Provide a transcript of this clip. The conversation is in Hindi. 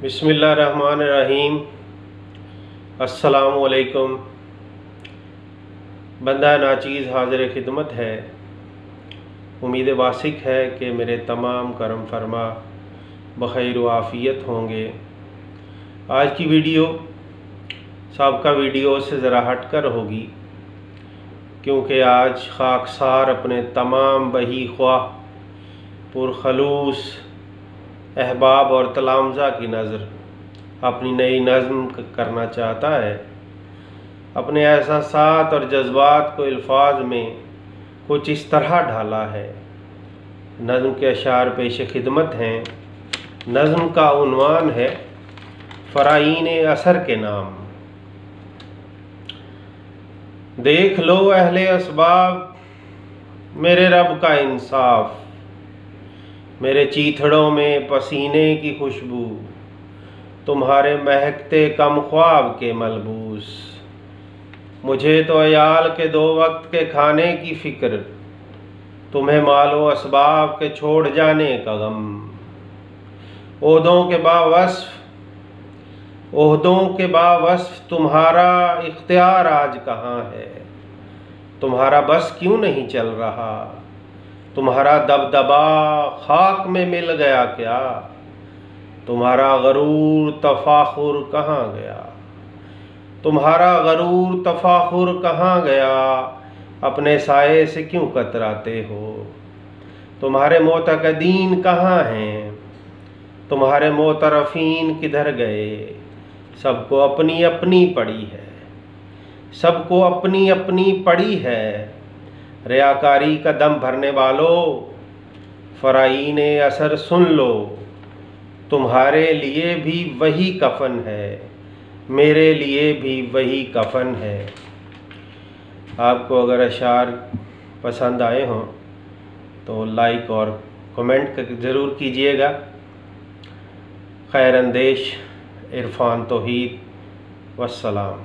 बिस्मिल्लाहिर्रहमानिर्रहीम। अस्सलामुअलैकुम। बंदा नाचीज़ हाज़िर खिदमत है। उम्मीद वासिक है कि मेरे तमाम करम फरमा बख़ैर व आफ़ियत होंगे। आज की वीडियो साबका वीडियो से ज़रा हट कर होगी, क्योंकि आज खाकसार अपने तमाम बही ख्वाह पुरखलूस अहबाब और तलामज़ा की नज़र अपनी नई नज़्म करना चाहता है। अपने एहसासात और जज्बात को अल्फाज में कुछ इस तरह ढाला है। नज़्म के अशार पेश खिदमत हैं। नज़्म का उन्वान है फ़राईन असर के नाम। देख लो अहले असबाब मेरे रब का इंसाफ, मेरे चीथड़ों में पसीने की खुशबू, तुम्हारे महकते कम ख्वाब के मलबूस। मुझे तो अयाल के 2 वक्त के खाने की फ़िक्र, तुम्हें मालो असबाब के छोड़ जाने का गम। ओहदों के बावस्फ़ तुम्हारा इख्तियार आज कहाँ है। तुम्हारा बस क्यों नहीं चल रहा, तुम्हारा दबदबा खाक में मिल गया क्या। तुम्हारा गरूर तफाखुर कहाँ गया, तुम्हारा गरूर तफाखुर कहाँ गया। अपने साये से क्यों कतराते हो, तुम्हारे मोतकदीन कहाँ हैं, तुम्हारे मोतरफीन किधर गए। सबको अपनी अपनी पड़ी है, सबको अपनी अपनी पड़ी है। रियाकारी का दम भरने वालों फ़राईन असर सुन लो, तुम्हारे लिए भी वही कफन है, मेरे लिए भी वही कफन है। आपको अगर अशार पसंद आए हों तो लाइक और कमेंट ज़रूर कीजिएगा। खैर अंदेश इरफान तौहीद। वस्सलाम।